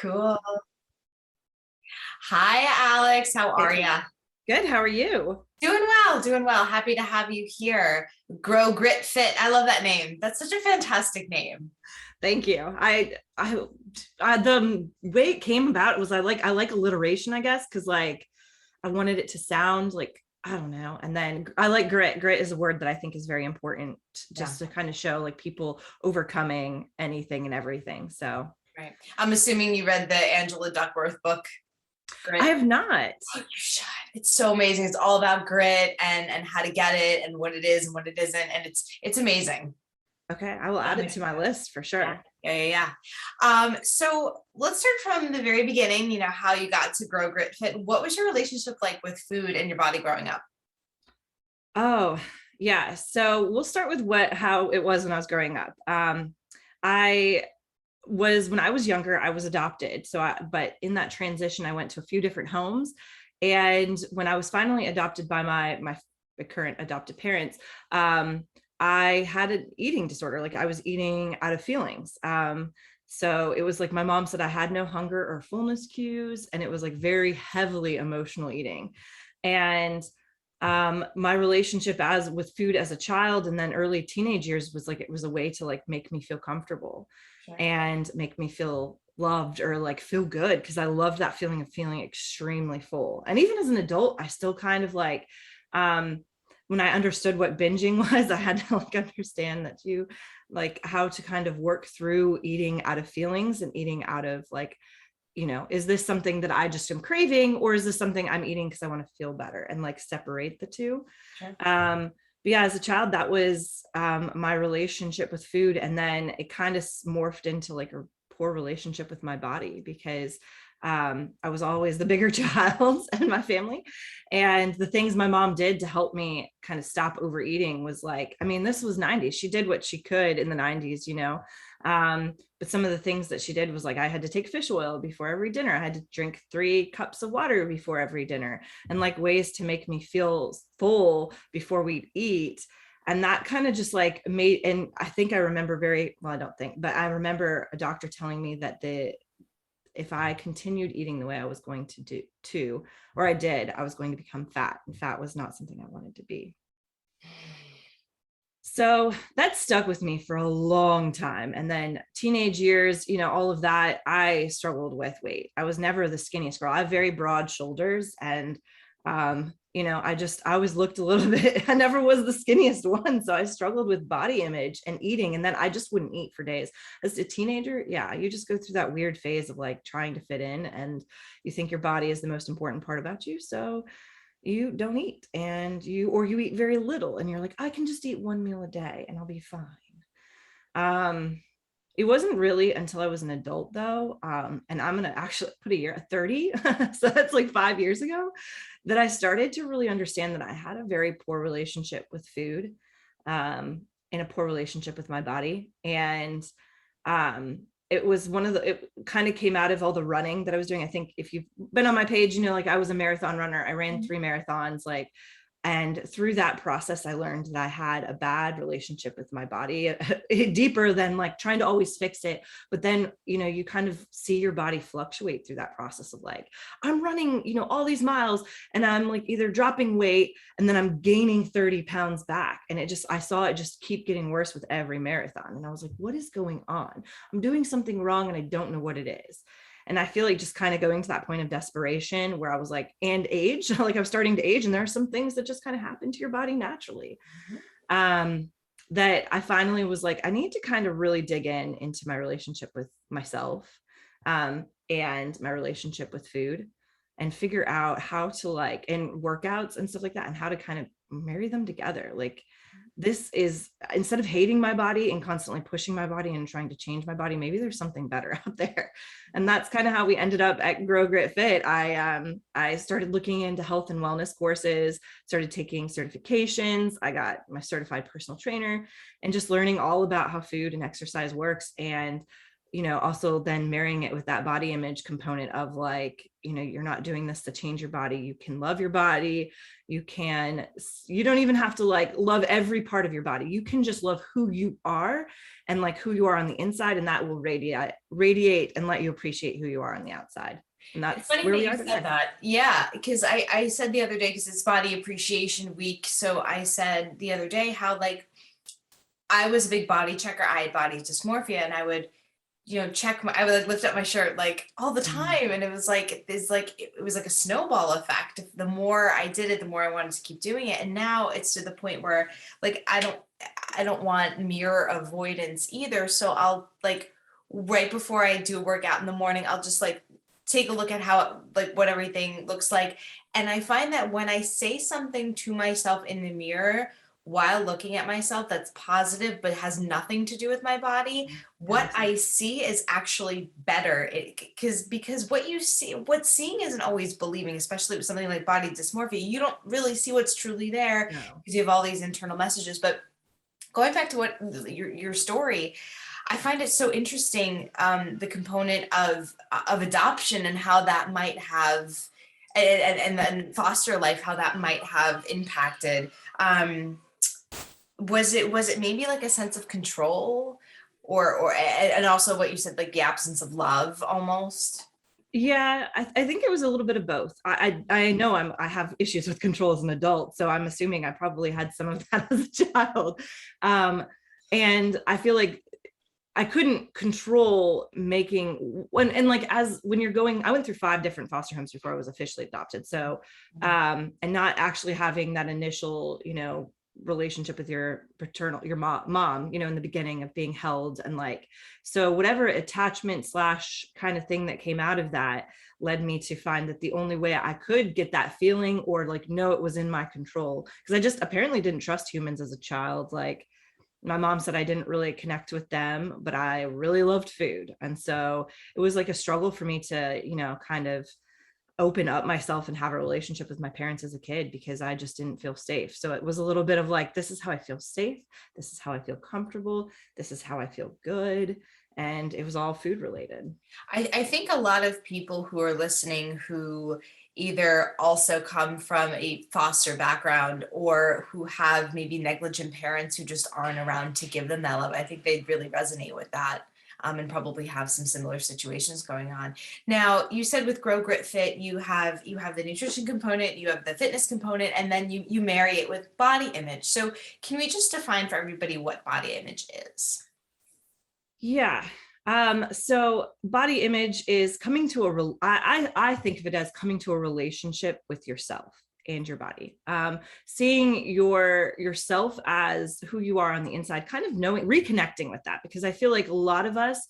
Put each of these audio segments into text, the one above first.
Cool. Hi, Alex. How are Hey, ya? good. How are you? Doing well, doing well. Happy to have you here. Grow, Grit, Fit. I love that name. That's such a fantastic name. Thank you. The way it came about was I like alliteration, I guess, because I wanted it to sound like I don't know. And then I like grit. Grit is a word that I think is very important Yeah, just to kind of show like people overcoming anything and everything. So right. I'm assuming you read the Angela Duckworth book, I Grit. have not. Oh, you should. It's so amazing. It's all about grit and how to get it and what it is and what it isn't. And it's amazing. Okay, I will add Um, it to my list for yeah, sure. yeah. So let's start from the very beginning, how you got to Grow, Grit, Fit. What was your relationship like with food and your body growing up? Oh, yeah. So we'll start with what how it was when I was growing up. I was when I was younger, I was adopted. But in that transition, I went to a few different homes. And when I was finally adopted by my current adopted parents, I had an eating disorder. Like I was eating out of feelings. So it was like my mom said I had no hunger or fullness cues, and it was like very heavily emotional eating. And my relationship as with food as a child and then early teenage years was like it was a way to like make me feel comfortable Sure. and make me feel loved or like feel good because I loved that feeling of feeling extremely full. And even as an adult, I still kind of like um when I understood what binging was, I had to like understand that you like how to kind of work through eating out of feelings and eating out of like, is this something that I just am craving, or is this something I'm eating because I want to feel better, and like separate the two. Sure. But yeah, as a child, that was my relationship with food. And then it kind of morphed into like a poor relationship with my body because I was always the bigger child in my family. And the things my mom did to help me kind of stop overeating was like, I mean, this was 90s. She did what she could in the 90s, but some of the things that she did was like I had to take fish oil before every dinner. I had to drink 3 cups of water before every dinner, and like ways to make me feel full before we eat. And that kind of just like made, and I think I remember very well, I don't think, but I remember a doctor telling me that if I continued eating the way I was going to do, or I did, I was going to become fat, and fat was not something I wanted to be. So that stuck with me for a long time. And then teenage years, all of that, I struggled with weight. I was never the skinniest girl. I have very broad shoulders. And, I always looked a little bit, I never was the skinniest one. So I struggled with body image and eating. And then I just wouldn't eat for days. As a teenager, yeah, you just go through that weird phase of like trying to fit in, and you think your body is the most important part about you. So you don't eat, or you eat very little, and you're like, I can just eat 1 meal a day and I'll be fine. um it wasn't really until I was an adult though, and I'm gonna actually put a year at 30 so that's like 5 years ago, that I started to really understand that I had a very poor relationship with food, and a poor relationship with my body. And it was it kind of came out of all the running that I was doing. I think if you've been on my page, like I was a marathon runner. I ran 3 marathons, like, and through that process, I learned that I had a bad relationship with my body, deeper than like trying to always fix it. But then, you kind of see your body fluctuate through that process of like, I'm running, all these miles, and I'm like either dropping weight and then I'm gaining 30 pounds back. And I saw it just keep getting worse with every marathon. And I was like, what is going on? I'm doing something wrong and I don't know what it is. And I feel like just kind of going to that point of desperation where I was like, and age, like I was starting to age, and there are some things that just kind of happen to your body naturally. Um, that I finally was like, I need to kind of really dig into my relationship with myself, and my relationship with food, and figure out how to like, and workouts and stuff like that, and how to kind of marry them together. Like, this is, instead of hating my body and constantly pushing my body and trying to change my body, maybe there's something better out there. And that's kind of how we ended up at Grow Grit Fit. I started looking into health and wellness courses, started taking certifications. I got my certified personal trainer, and just learning all about how food and exercise works. And also then marrying it with that body image component of like, you're not doing this to change your body. You can love your body. You don't even have to like love every part of your body. You can just love who you are and like who you are on the inside, and that will radiate and let you appreciate who you are on the outside. And It's that's funny where that we you are said today. that. Yeah, because I said the other day, because it's Body Appreciation Week. So I said the other day how like I was a big body checker. I had body dysmorphia, and I would, check I would like lift up my shirt like all the Mm, time. And it was like a snowball effect. The more I did it, the more I wanted to keep doing it. And now it's to the point where like I don't want mirror avoidance either. So I'll like right before I do a workout in the morning, I'll just like take a look at how like what everything looks like. And I find that when I say something to myself in the mirror while looking at myself that's positive but has nothing to do with my body, what yes. I see is actually better. Because what's seeing isn't always believing, especially with something like body dysmorphia. You don't really see what's truly there No. because you have all these internal messages. But going back to what your story, I find it so interesting, the component of adoption and how that might have, and then foster life, how that might have impacted. Was it maybe like a sense of control, or and also what you said, like the absence of love, almost? Yeah, I think it was a little bit of both. I know I have issues with control as an adult, so I'm assuming I probably had some of that as a child. Um, and I feel like I couldn't control making when and like as when you're going, I went through 5 different foster homes before I was officially adopted. So and not actually having that initial, relationship with your mom, in the beginning of being held and like, so whatever attachment slash kind of thing that came out of that led me to find that the only way I could get that feeling or like know it was in my control, because I just apparently didn't trust humans as a child. Like my mom said I didn't really connect with them, but I really loved food. And so it was like a struggle for me to, kind of open up myself and have a relationship with my parents as a kid because I just didn't feel safe. So it was a little bit of like, this is how I feel safe. This is how I feel comfortable. This is how I feel good. And it was all food related. I think a lot of people who are listening who either also come from a foster background or who have maybe negligent parents who just aren't around to give them that love, I think they'd really resonate with that. And probably have some similar situations going on. Now, you said with Grow Grit Fit, you have the nutrition component, you have the fitness component, and then you marry it with body image. So, can we just define for everybody what body image is? Yeah. So body image is coming to I think of it as coming to a relationship with yourself and your body. Seeing yourself as who you are on the inside, kind of reconnecting with that, because I feel like a lot of us,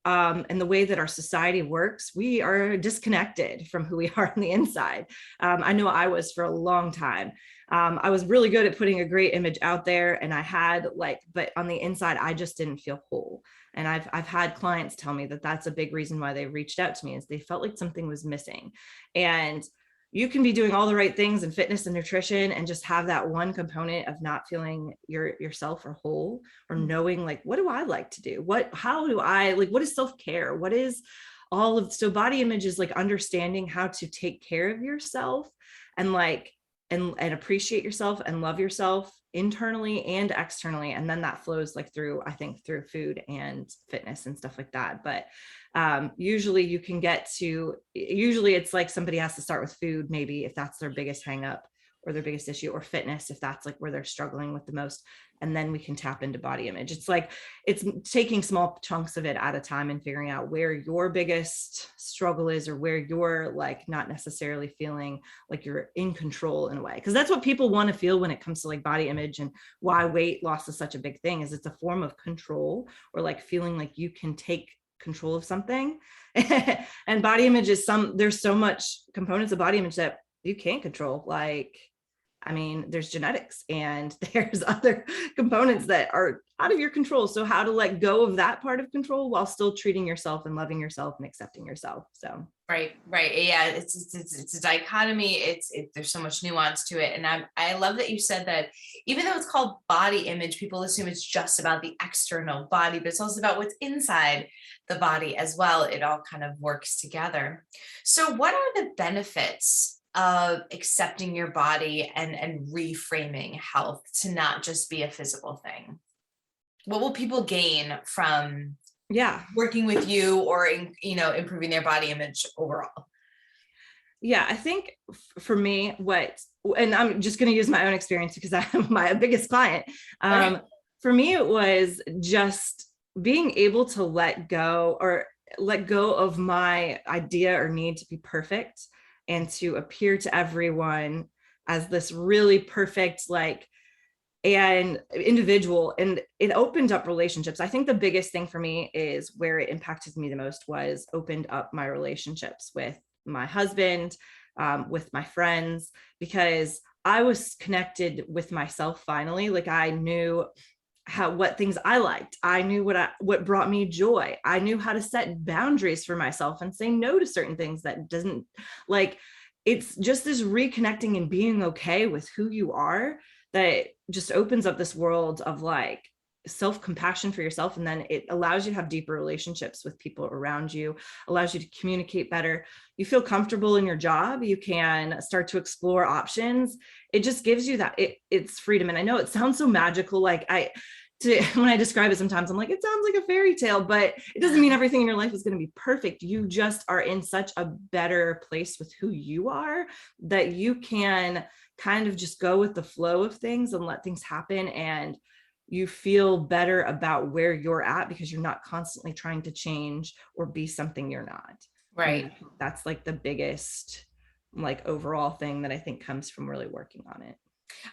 and the way that our society works, we are disconnected from who we are on the inside. I know I was for a long time. I was really good at putting a great image out there, and I had like, but on the inside, I just didn't feel whole. And I've had clients tell me that that's a big reason why they reached out to me, is they felt like something was missing. And you can be doing all the right things in fitness and nutrition and just have that one component of not feeling yourself or whole, or knowing like, what do I like to do? How do I like, what is self-care? What is so body image is like understanding how to take care of yourself and like, and appreciate yourself and love yourself internally and externally. And then that flows like through, I think, through food and fitness and stuff like that. But usually it's like somebody has to start with food, maybe if that's their biggest hang up or their biggest issue, or fitness if that's like where they're struggling with the most. And then we can tap into body image. It's like it's taking small chunks of it at a time and figuring out where your biggest struggle is, or where you're like not necessarily feeling like you're in control in a way, because that's what people want to feel when it comes to like body image, and why weight loss is such a big thing, is it's a form of control, or like feeling like you can take control of something. And body image is there's so much components of body image that you can't control. Like, I mean, there's genetics and there's other components that are out of your control. So how to let go of that part of control while still treating yourself and loving yourself and accepting yourself. So Right. Yeah, it's a dichotomy. There's so much nuance to it, and I love that you said that. Even though it's called body image, people assume it's just about the external body, but it's also about what's inside the body as well. It all kind of works together. So, what are the benefits of accepting your body and reframing health to not just be a physical thing? What will people gain from yeah. working with you, or improving their body image overall? Yeah, I think for me, and I'm just going to use my own experience because I'm my biggest client. Okay. For me, it was just being able to let go of my idea or need to be perfect and to appear to everyone as this really perfect, like, and individual. And it opened up relationships. I think the biggest thing for me is where it impacted me the most was opened up my relationships with my husband, with my friends, because I was connected with myself finally. Like I knew what things I liked. I knew what brought me joy. I knew how to set boundaries for myself and say no to certain things that doesn't, like, it's just this reconnecting and being okay with who you are that just opens up this world of like self-compassion for yourself. And then it allows you to have deeper relationships with people around you, allows you to communicate better. You feel comfortable in your job. You can start to explore options. It just gives you that it's freedom. And I know it sounds so magical. Like when I describe it, sometimes I'm like, it sounds like a fairy tale, but it doesn't mean everything in your life is going to be perfect. You just are in such a better place with who you are that you can kind of just go with the flow of things and let things happen. And you feel better about where you're at because you're not constantly trying to change or be something you're not. Right. And that's like the biggest, like, overall thing that I think comes from really working on it.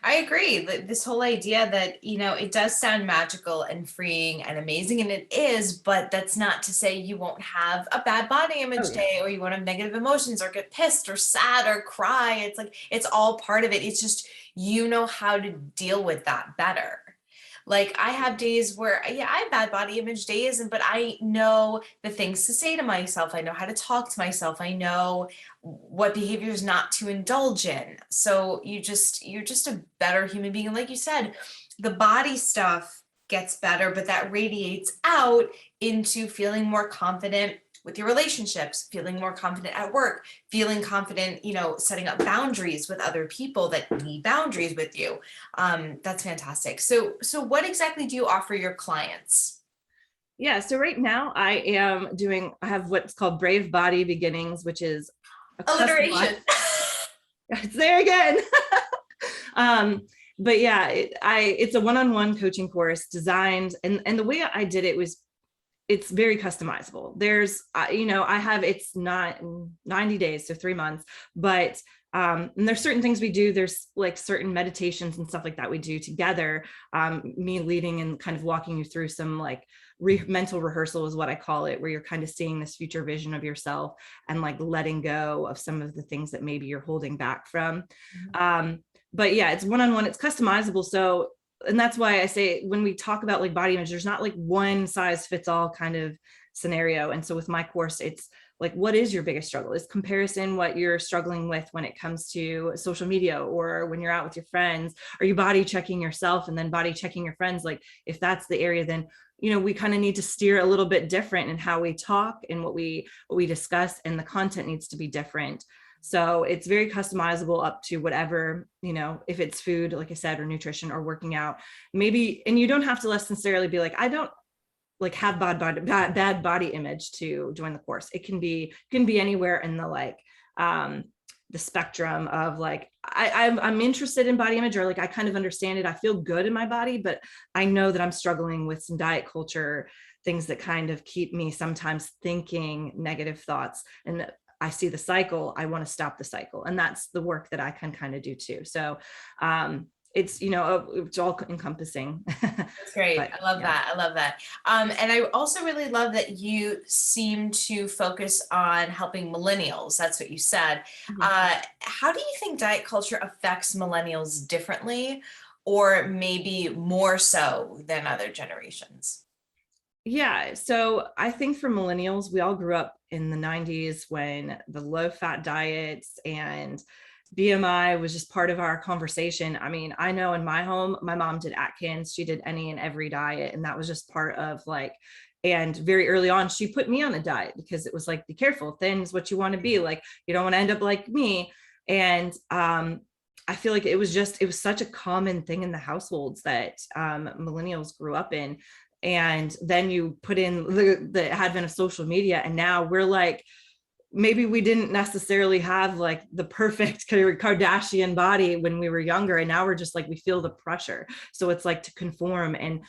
I agree. This whole idea that, it does sound magical and freeing and amazing, and it is, but that's not to say you won't have a bad body image Oh yeah. day, or you won't have negative emotions, or get pissed or sad or cry. It's like, it's all part of it. It's just, how to deal with that better. Like I have days where, yeah, I have bad body image days, but I know the things to say to myself. I know how to talk to myself. I know what behaviors not to indulge in. So you're just a better human being. And like you said, the body stuff gets better, but that radiates out into feeling more confident with your relationships, feeling more confident at work, feeling confident, setting up boundaries with other people that need boundaries with you. That's fantastic. So what exactly do you offer your clients? Yeah, so right now I have what's called Brave Body Beginnings, which is a customized, Alliteration. it's there again. um, but yeah, it's a one-on-one coaching course designed, and the way I did it was it's very customizable. I have, it's not 90 days, so 3 months, but and there's certain things we do. There's like certain meditations and stuff like that we do together. Me leading and kind of walking you through some like mental rehearsal is what I call it, where you're kind of seeing this future vision of yourself and like letting go of some of the things that maybe you're holding back from. Um, but yeah, it's one-on-one, it's customizable. So, and that's why I say when we talk about like body image, there's not like one size fits all kind of scenario. And so with my course, it's like, what is your biggest struggle? Is comparison what you're struggling with when it comes to social media or when you're out with your friends? Are you body checking yourself and then body checking your friends? Like if that's the area, then we kind of need to steer a little bit different in how we talk and what we discuss, and the content needs to be different. So it's very customizable up to whatever, if it's food, like I said, or nutrition or working out, maybe. And you don't have to necessarily be like, I don't like have bad body image to join the course. It can be anywhere in the like the spectrum of like, I'm interested in body image, or like I kind of understand it. I feel good in my body, but I know that I'm struggling with some diet culture things that kind of keep me sometimes thinking negative thoughts. And I see the cycle, I want to stop the cycle. And that's the work that I can kind of do too. So it's all encompassing. That's great. But I love yeah. that. I love that. And I also really love that you seem to focus on helping millennials. That's what you said. Mhm. How do you think diet culture affects millennials differently? or maybe more so than other generations? Yeah. So I think for millennials, we all grew up in the 90s when the low fat diets and BMI was just part of our conversation. I mean, I know in my home, my mom did Atkins, she did any and every diet, and that was just part of like, and very early on, she put me on a diet because it was like, be careful, thin's what you want to be. Like, you don't want to end up like me. And I feel like it was such a common thing in the households that millennials grew up in. And then you put in the advent of social media, and now we're like, maybe we didn't necessarily have like the perfect Kardashian body when we were younger, and now we're just like, we feel the pressure, so it's like to conform. And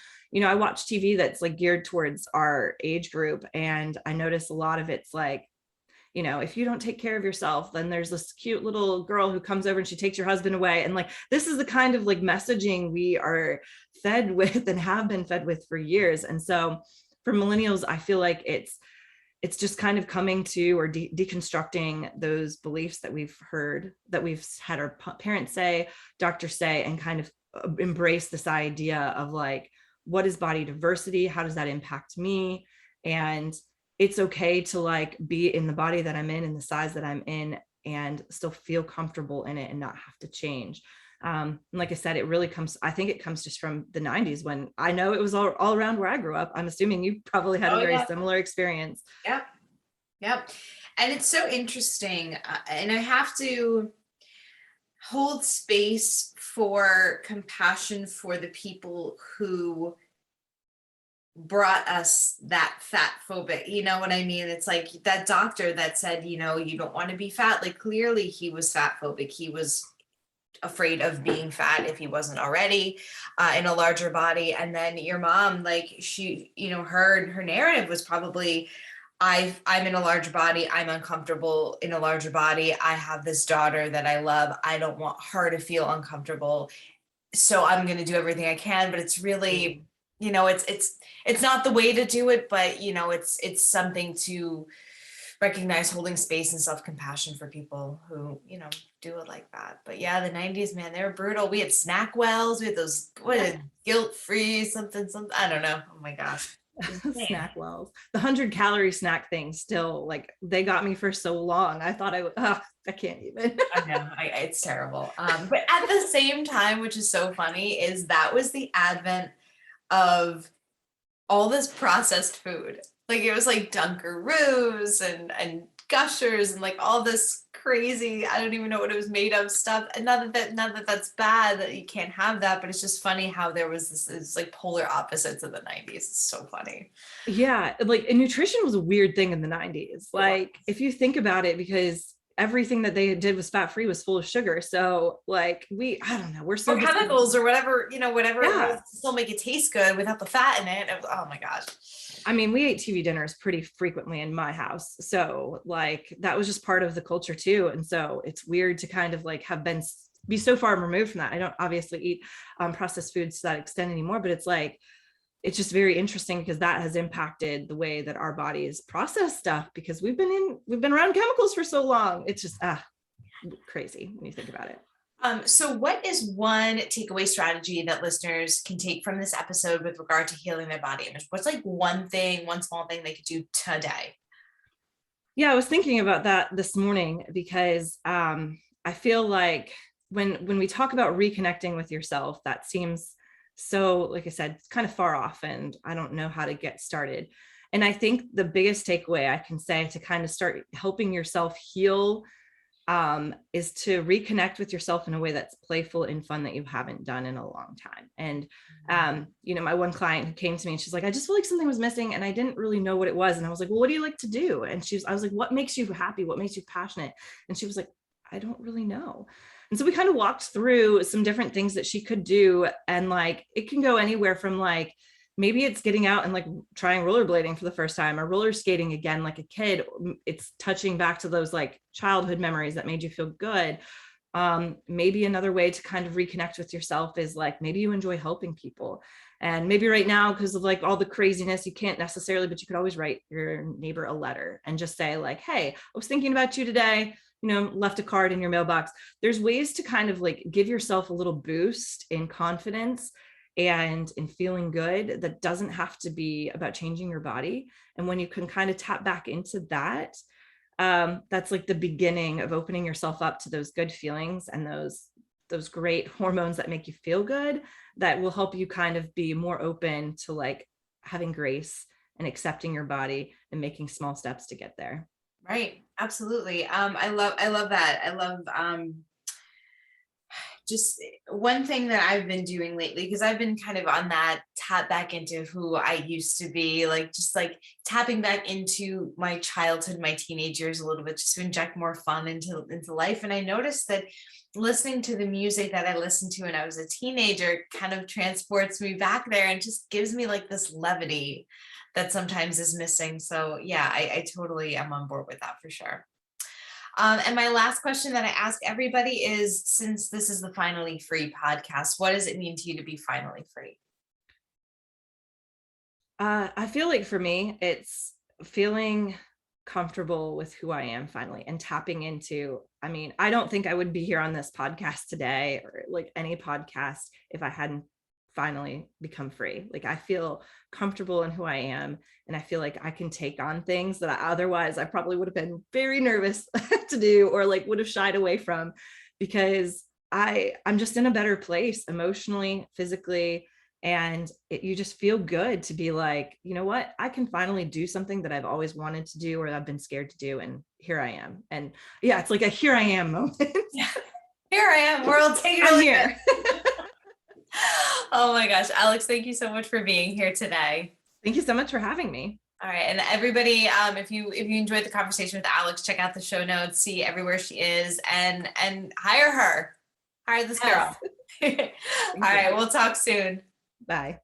I watch TV that's like geared towards our age group, and I notice a lot of it's like, if you don't take care of yourself, then there's this cute little girl who comes over and she takes your husband away. And like, this is the kind of like messaging we are fed with and have been fed with for years. And so for millennials, I feel like it's just kind of coming to, or deconstructing those beliefs that we've heard, that we've had our parents say, doctors say, and kind of embrace this idea of like, what is body diversity? How does that impact me? And it's okay to like be in the body that I'm in the size that I'm in, and still feel comfortable in it and not have to change. Like I said, I think it comes just from the 90s, when I know it was all around where I grew up. I'm assuming you probably had a very similar experience. Yep. Yep. And it's so interesting. And I have to hold space for compassion for the people who brought us that fat phobic, you know what I mean? It's like that doctor that said, you don't want to be fat. Like, clearly he was fat phobic. He was afraid of being fat if he wasn't already in a larger body. And then your mom, like, she, her narrative was probably, I'm in a larger body. I'm uncomfortable in a larger body. I have this daughter that I love. I don't want her to feel uncomfortable, so I'm going to do everything I can. But it's really, it's not the way to do it, but it's something to recognize, holding space and self-compassion for people who, do it like that. But yeah, the 90s, man, they were brutal. We had snack wells, we had those, what is guilt-free something, I don't know. Oh my gosh. Snack wells, the 100-calorie snack thing, still like, they got me for so long. I thought I can't even. I know, it's terrible. But at the same time, which is so funny, is that was the advent of all this processed food. Like, it was like Dunkaroos and Gushers and like all this crazy, I don't even know what it was made of stuff. And not that that's bad that you can't have that, but it's just funny how there was this like polar opposites of the 90s. It's so funny. Yeah, like, and nutrition was a weird thing in the 90s. Like, if you think about it, because everything that they did was fat free, was full of sugar. So like, I don't know, we're so chemicals or whatever, whatever it was to still make it taste good without the fat in it. Oh my gosh. I mean, we ate TV dinners pretty frequently in my house. So like, that was just part of the culture too. And so it's weird to kind of like be so far removed from that. I don't obviously eat processed foods to that extent anymore, but it's like, it's just very interesting because that has impacted the way that our bodies process stuff, because we've been around chemicals for so long. It's just crazy when you think about it. So what is one takeaway strategy that listeners can take from this episode with regard to healing their body image? What's like one small thing they could do today? Yeah, I was thinking about that this morning, because I feel like when we talk about reconnecting with yourself, that seems so, like I said, it's kind of far off, and I don't know how to get started. And I think the biggest takeaway I can say to kind of start helping yourself heal is to reconnect with yourself in a way that's playful and fun, that you haven't done in a long time. And my one client who came to me and she's like, I just feel like something was missing and I didn't really know what it was. And I was like, well, what do you like to do? And I was like, what makes you happy? What makes you passionate? And she was like, I don't really know. And so we kind of walked through some different things that she could do. And like, it can go anywhere from like, maybe it's getting out and like trying rollerblading for the first time, or roller skating again like a kid. It's touching back to those like childhood memories that made you feel good. Maybe another way to kind of reconnect with yourself is like, maybe you enjoy helping people. And maybe right now, because of like all the craziness, you can't necessarily, but you could always write your neighbor a letter and just say like, hey, I was thinking about you today. left a card in your mailbox. There's ways to kind of like give yourself a little boost in confidence and in feeling good that doesn't have to be about changing your body. And when you can kind of tap back into that, that's like the beginning of opening yourself up to those good feelings and those great hormones that make you feel good, that will help you kind of be more open to like having grace and accepting your body and making small steps to get there. Right. Absolutely. I love that. I love, just one thing that I've been doing lately, because I've been kind of on that tap back into who I used to be, like just like tapping back into my childhood, my teenage years a little bit, just to inject more fun into life. And I noticed that listening to the music that I listened to when I was a teenager kind of transports me back there and just gives me like this levity that sometimes is missing. So yeah, I totally am on board with that for sure. And my last question that I ask everybody is, since this is the Finally Free podcast, what does it mean to you to be finally free? I feel like for me, it's feeling comfortable with who I am finally and tapping into. I mean, I don't think I would be here on this podcast today or like any podcast if I hadn't finally become free. Like I feel comfortable in who I am, and I feel like I can take on things that otherwise I probably would have been very nervous to do or like would have shied away from, because I'm just in a better place emotionally, physically, and you just feel good to be like, you know what, I can finally do something that I've always wanted to do or I've been scared to do, and here I am. And yeah, it's like a here I am moment. Yeah. Here I am, world, take it I'm away. here. Oh my gosh, Alex, thank you so much for being here today. Thank you so much for having me. All right, and everybody, if you enjoyed the conversation with Alex, check out the show notes, see everywhere she is, and hire her, hire this girl. Yes. All right, we'll talk soon. Bye.